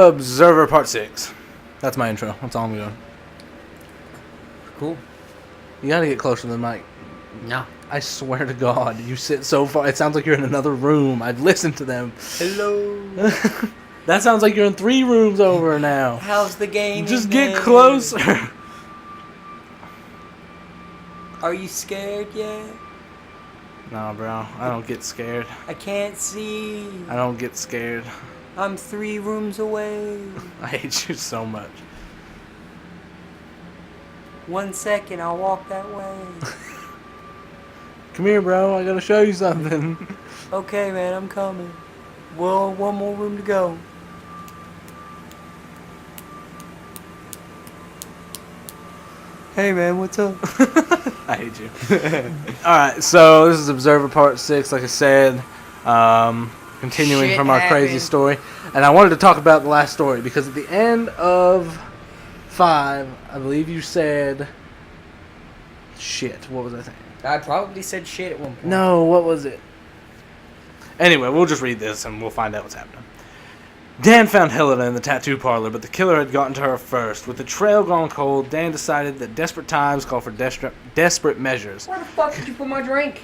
Observer Part 6. That's my intro. That's all I'm doing. Cool. You gotta get closer to the mic. No. I swear to God, you sit so far. It sounds like you're in another room. I've listened to them. Hello. That sounds like you're in 3 rooms over now. How's the game? Just get closer. Are you scared yet? No, bro. I don't get scared. I can't see. I don't get scared. I'm 3 rooms away. I hate you so much. 1 second, I'll walk that way. Come here, bro. I gotta show you something. Okay, man, I'm coming. Well, 1 more room to go. Hey, man, what's up? I hate you. Alright, so this is Observer Part 6, like I said. Continuing Shit from our crazy happened. story. And I wanted to talk about the last story because at the end of 5, I believe you said... Shit, what was I saying? I probably said shit at one point. No, what was it? Anyway, we'll just read this and we'll find out what's happening. Dan found Helena in the tattoo parlor, but the killer had gotten to her first. With the trail gone cold, Dan decided that desperate times call for desperate measures. Where the fuck did you put my drink?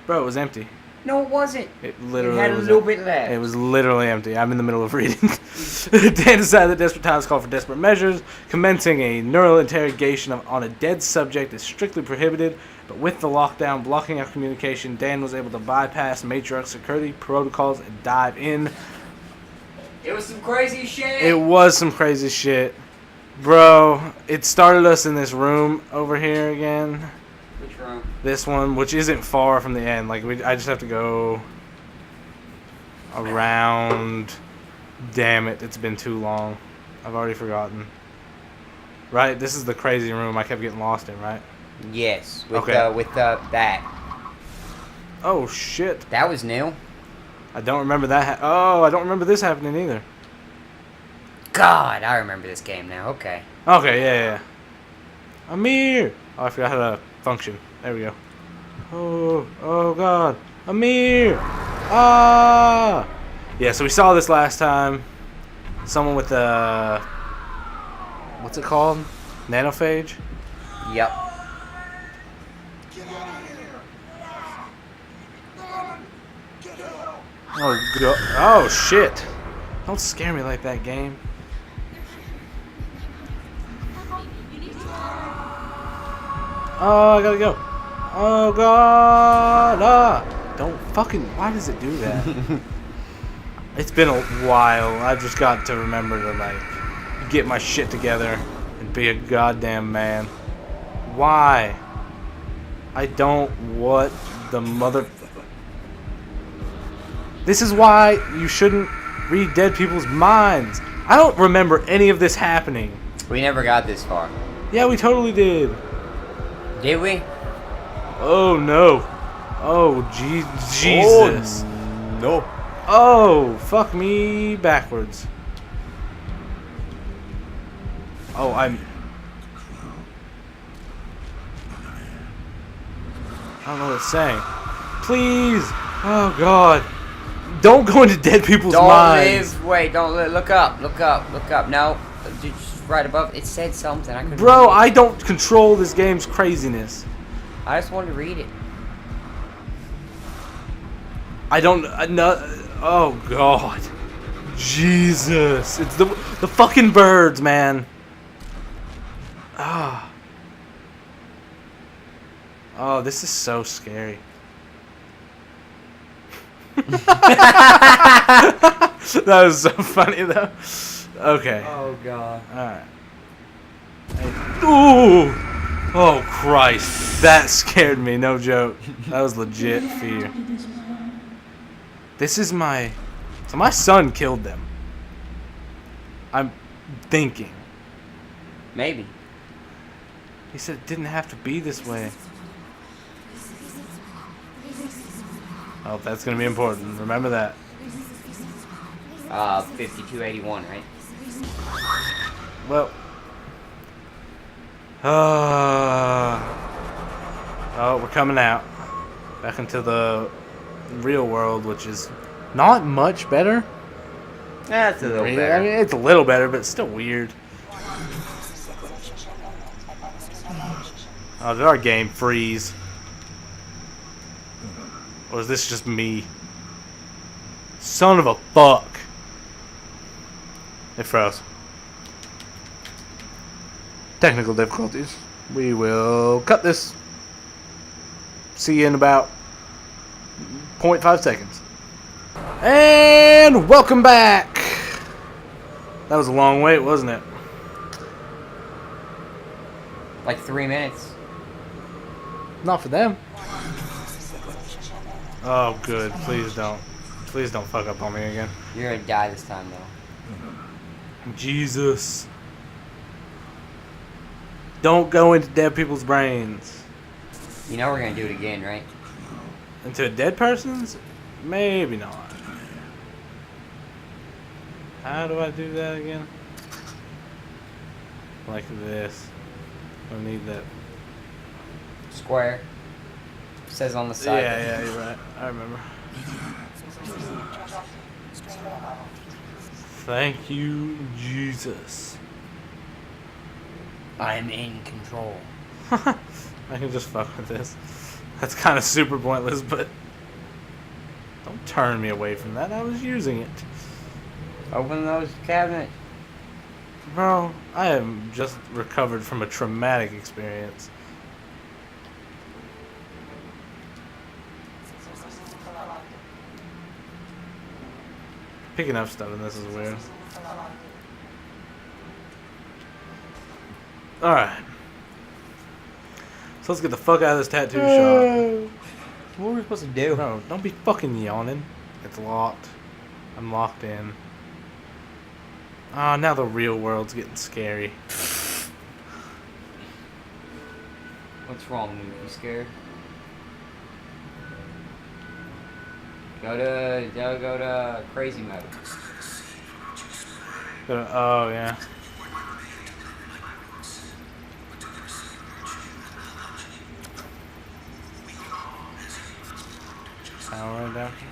Bro, it was empty. No, it wasn't. It literally It had a was little empty. bit left. It was literally empty. I'm in the middle of reading. Dan decided that desperate times call for desperate measures. Commencing a neural interrogation on a dead subject is strictly prohibited, but with the lockdown blocking our communication, Dan was able to bypass matriarch security protocols and dive in. It was some crazy shit. It was some crazy shit. Bro, it started us in this room over here again. Which room? This one, which isn't far from the end. Like, I just have to go around. Damn it, it's been too long. I've already forgotten. Right, this is the crazy room I kept getting lost in, right? Yes, with Okay. that. Oh, shit. That was new. I don't remember that. I don't remember this happening either. God, I remember this game now. Okay. Okay, yeah. Amir! Oh, I forgot how to function. There we go. Oh God. Amir! Ah! Yeah, so we saw this last time. Someone with a... What's it called? Nanophage? Yep. Oh, shit. Don't scare me like that, game. Oh, I gotta go. Oh, God. Ah. Don't fucking... Why does it do that? It's been a while. I've just got to remember to, like, get my shit together and be a goddamn man. Why? I don't... What the mother... This is why you shouldn't read dead people's minds. I don't remember any of this happening. We never got this far. Yeah, we totally did. Did we? Oh, no. Oh, Jesus. Oh, no. Oh, fuck me backwards. Oh, I don't know what it's saying. Please. Oh, God. Don't go into dead people's minds. Don't look up. No, just right above. It said something. I couldn't. Bro, I don't control this game's craziness. I just wanted to read it. I don't. No. Oh God. Jesus. It's the fucking birds, man. Ah. Oh, this is so scary. That was so funny though. Okay. Oh God. Alright. Ooh! Oh Christ. That scared me, no joke. That was legit fear. This is my... So my son killed them. I'm thinking. Maybe. He said it didn't have to be this way. Oh, that's gonna be important. Remember that. 5281, right? Well. Oh, we're coming out. Back into the real world, which is not much better. That's a little I better. mean, it's a little better, but it's still weird. Oh, did our game freeze? Or is this just me? Son of a fuck. It froze. Technical difficulties. We will cut this. See you in about 0.5 seconds. And welcome back. That was a long wait, wasn't it? Like 3 minutes. Not for them. Oh, good. Please don't. Please don't fuck up on me again. You're gonna die this time, though. Jesus. Don't go into dead people's brains. You know we're gonna do it again, right? Into a dead person's? Maybe not. How do I do that again? Like this. I need that. Square. Says on the side. Yeah, you're right. I remember. Thank you, Jesus. I'm in control. I can just fuck with this. That's kind of super pointless, but don't turn me away from that. I was using it. Open those cabinet. Bro, I am just recovered from a traumatic experience. Picking up stuff and this is weird. Alright. So let's get the fuck out of this tattoo shop. What were we supposed to do? Bro, don't be fucking yawning. It's locked. I'm locked in. Ah, now the real world's getting scary. What's wrong? You scared? Go to crazy mode. Oh, yeah. Power right down here.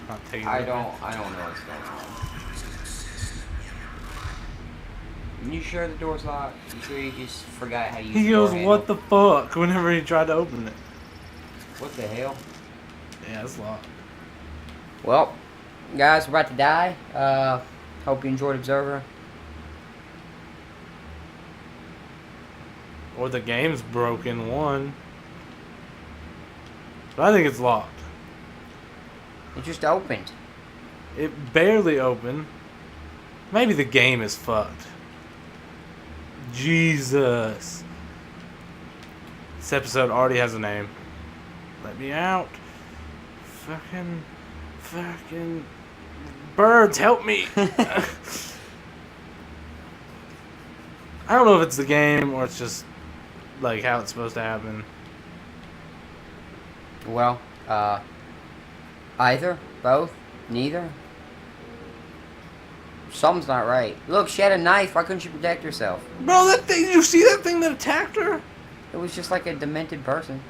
Not taking I don't know what's going on. You sure the door's locked? You sure you just forgot how to use He the door goes, handle? what the fuck, whenever he tried to open it. What the hell? Yeah, it's locked. Well, guys, we're about to die. Hope you enjoyed Observer. Or the game's broken, one. But I think it's locked. It just opened. It barely opened. Maybe the game is fucked. Jesus. This episode already has a name. Let me out. Fucking birds, help me. I don't know if it's the game or it's just like how it's supposed to happen. Well, either, both, neither. Something's not right. Look, she had a knife. Why couldn't she protect herself? Bro, that thing, you see that thing that attacked her? It was just like a demented person.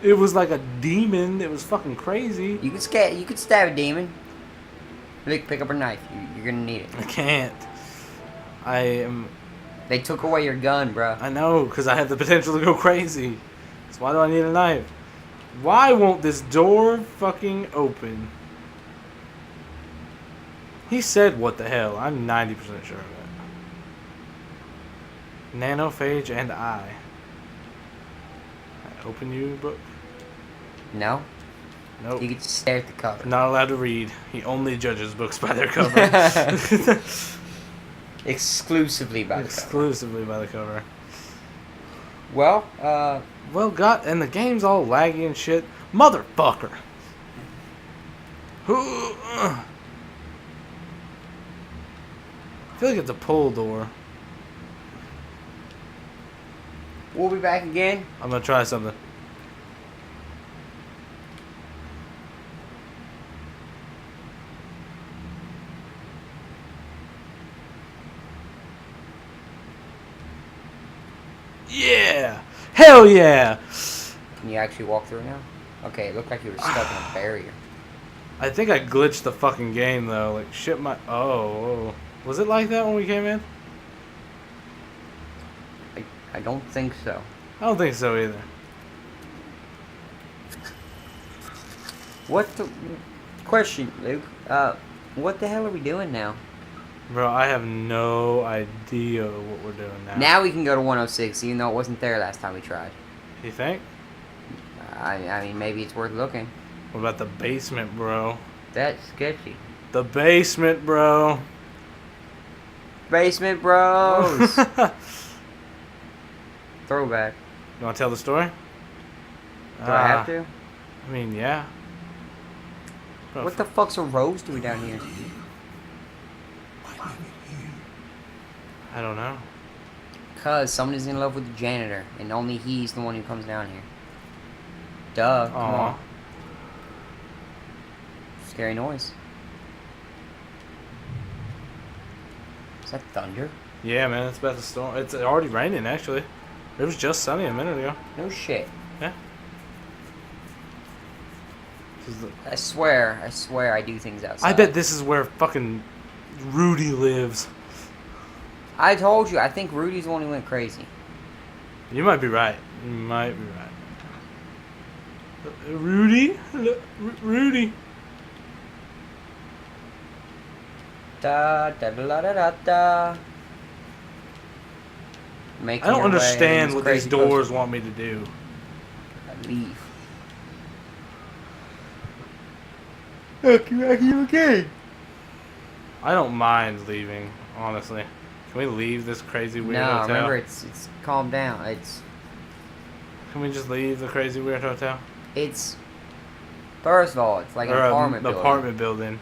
It was like a demon. It was fucking crazy. You could stab a demon. Look, pick up her knife. You're gonna need it. I can't. I am. They took away your gun, bro. I know, because I have the potential to go crazy. So why do I need a knife? Why won't this door fucking open? He said what the hell. I'm 90% sure of that. Nanophage and I. Open you book? No? Nope. You could just stare at the cover. Not allowed to read. He only judges books by their cover. Exclusively by the cover. Exclusively by the cover. Well, and the game's all laggy and shit. Motherfucker. I feel like it's a pull door. we'll be back again. I'm gonna try something. Yeah! Hell yeah! Can you actually walk through now? Okay, it looked like you were stuck in a barrier. I think I glitched the fucking game though. Like shit my oh. Was it like that when we came in? I don't think so. I don't think so either. What the question, Luke? What the hell are we doing now? Bro, I have no idea what we're doing now. Now we can go to 106, even though it wasn't there last time we tried. You think? I mean, maybe it's worth looking. What about the basement, bro? That's sketchy. The basement, bro. Basement Bros. Throwback. You want to tell the story? Do I have to? I mean, yeah. Bro, What the fuck's a rose doing down here? I don't know. Cause someone is in love with the janitor, and only he's the one who comes down here. Duh. Come on. Scary noise. Is that thunder? Yeah, man, it's about to storm. It's already raining, actually. It was just sunny a minute ago. No shit. Yeah. I swear I do things outside. I bet this is where fucking Rudy lives. I told you, I think Rudy's the one who went crazy. You might be right. You might be right. Rudy? Hello, Rudy. Da da da da da da. I don't understand what these doors want me to do. Leave. Okay. I don't mind leaving, honestly. Can we leave this crazy weird hotel? No, remember it's calm down. Can we just leave the crazy weird hotel? It's first of all, it's like an apartment building. Apartment building.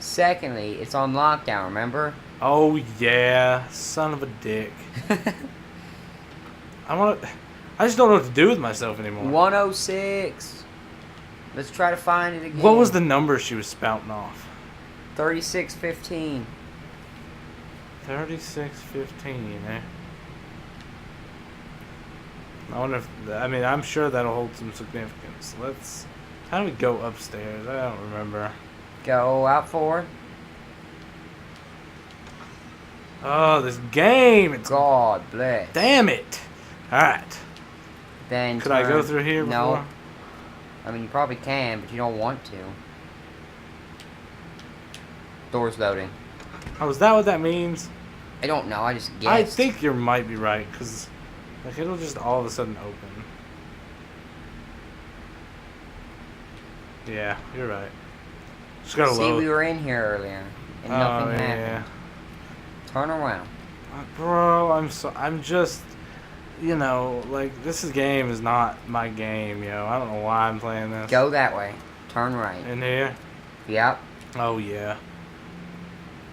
Secondly, it's on lockdown, remember? Oh yeah, son of a dick. I just don't know what to do with myself anymore. 106. Let's try to find it again. What was the number she was spouting off? 3615. 3615, eh? I wonder if... I'm sure that'll hold some significance. How do we go upstairs? I don't remember. Go out forward. Oh, this game! It's... God bless. Damn it! Alright. Then Could I go through here before? No. I mean, you probably can, but you don't want to. Doors loading. Oh, is that what that means? I don't know. I just guessed. I think you might be right, because like, it'll just all of a sudden open. Yeah, you're right. Just gotta See, load. we were in here earlier, and nothing happened. Yeah. Turn around. Bro, I'm just, like, this game is not my game, yo. I don't know why I'm playing this. Go that way. Turn right. In here? Yep. Oh, yeah.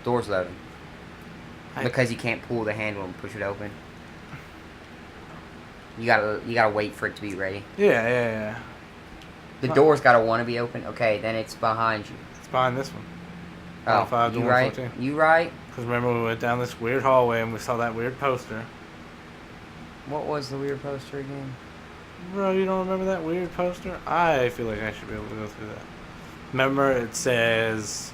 Doors loading. Because you can't pull the handle and push it open. You gotta wait for it to be ready. Yeah. The door's gotta want to be open. Okay, then it's behind you. It's behind this one. Oh, 105 to you 114. right? You right? Because remember we went down this weird hallway and we saw that weird poster. What was the weird poster again? Bro, you don't remember that weird poster? I feel like I should be able to go through that. Remember, it says,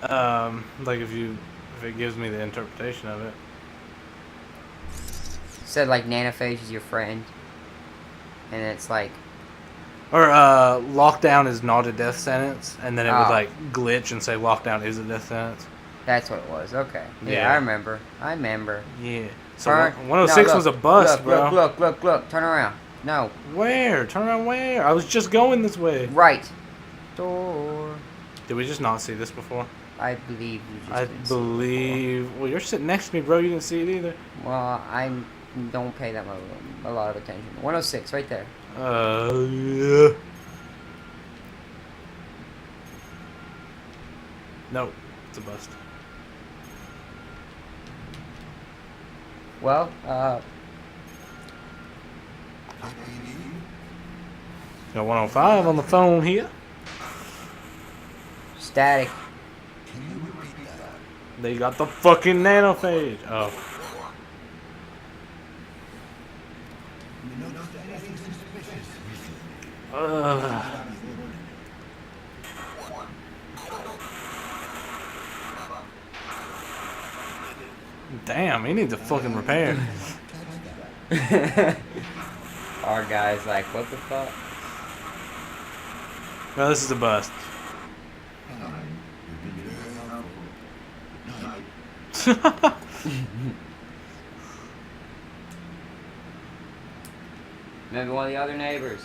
like if it gives me the interpretation of it. Said like Nanophage is your friend, and it's like, or lockdown is not a death sentence, and then it would like glitch and say lockdown is a death sentence. That's what it was. Okay. Yeah. I remember. Yeah. So 106 was a bust, bro. Look. Turn around. No. Where? Turn around where? I was just going this way. Right. Door. Did we just not see this before? I believe you just didn't believe. Well, you're sitting next to me, bro. You didn't see it either. Well, I don't pay that a lot of attention. 106, right there. Yeah. No, it's a bust. Well, got 105 on the phone here. Static. They got the fucking nanophage. Oh. Damn, he needs a fucking repair. Our guy's like, what the fuck? No, this is a bust. Maybe one of the other neighbors.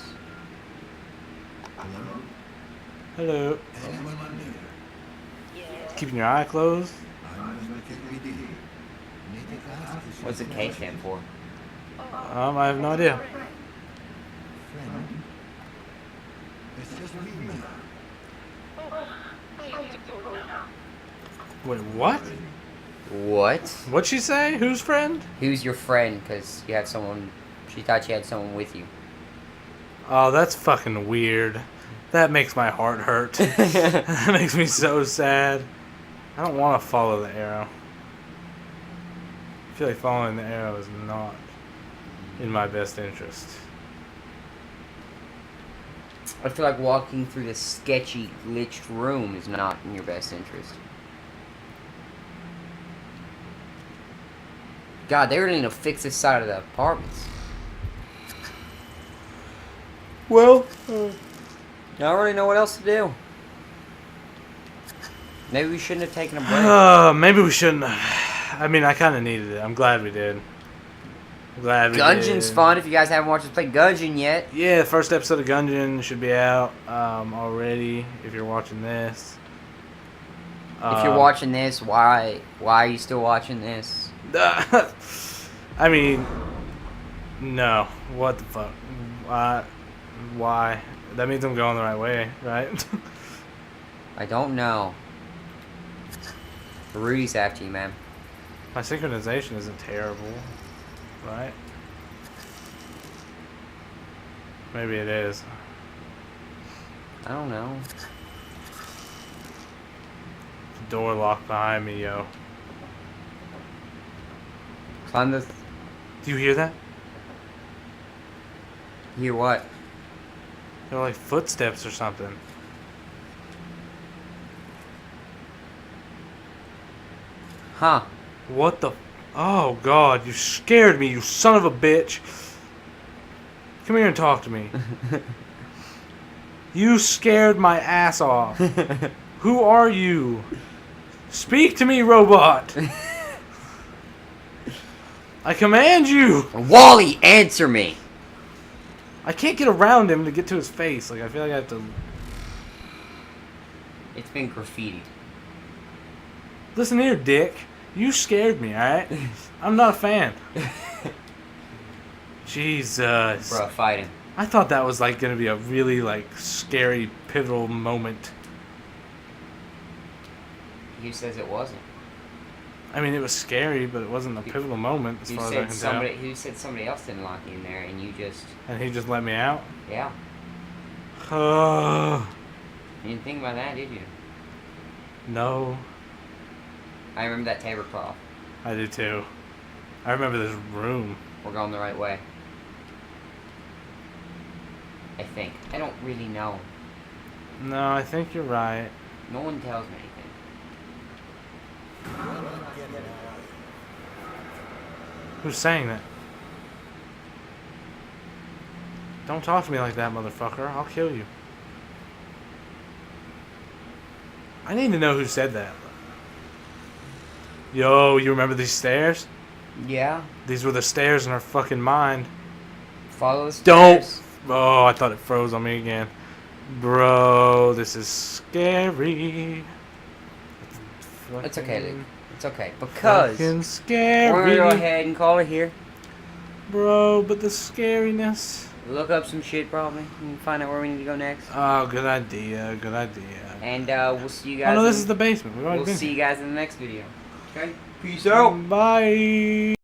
Hello. Keeping your eye closed? What's the K stand for? I have no idea. Wait, what? What? What'd she say? Whose friend? Who's your friend? Because you had someone. She thought you had someone with you. Oh, that's fucking weird. That makes my heart hurt. That makes me so sad. I don't want to follow the arrow. I feel like following the arrow is not in my best interest. I feel like walking through this sketchy, glitched room is not in your best interest. God, they really need to fix this side of the apartments. Well, I don't really know what else to do. Maybe we shouldn't have taken a break. Maybe we shouldn't have. I mean, I kind of needed it. I'm glad we did. Gungeon's fun if you guys haven't watched us play Gungeon yet. Yeah, the first episode of Gungeon should be out already if you're watching this. If you're watching this, why are you still watching this? I mean, no. What the fuck? Why? That means I'm going the right way, right? I don't know. Rudy's after you, man. My synchronization isn't terrible, right? Maybe it is. I don't know. The door locked behind me, yo. Climb the... Do you hear that? Hear what? They're like footsteps or something. Huh. What the... Oh, God. You scared me, you son of a bitch. Come here and talk to me. You scared my ass off. Who are you? Speak to me, robot. I command you. Wally, answer me. I can't get around him to get to his face. Like, I feel like I have to... It's been graffitied. Listen here, dick. You scared me, alright? I'm not a fan. Jesus. Bro, fight him. I thought that was, like, gonna be a really, like, scary, pivotal moment. Who says it wasn't? I mean, it was scary, but it wasn't a pivotal moment, as far as I can tell. Who said somebody else didn't lock you in there, and you just... And he just let me out? Yeah. Oh. You didn't think about that, did you? No. I remember that tablecloth. I do too. I remember this room. We're going the right way. I think. I don't really know. No, I think you're right. No one tells me anything. Who's saying that? Don't talk to me like that, motherfucker. I'll kill you. I need to know who said that. Yo, you remember these stairs? Yeah. These were the stairs in our fucking mind. Follow the Don't! stairs. Oh, I thought it froze on me again. Bro, this is scary. It's okay, Luke. It's okay. Because fucking scary. we're going to go ahead and call it here. Bro, but the scariness. Look up some shit probably and find out where we need to go next. Oh, good idea. Good idea. And we'll see you guys. Oh, no, this is the basement. We've already We'll been see here. you guys in the next video. Okay? Peace out. Bye.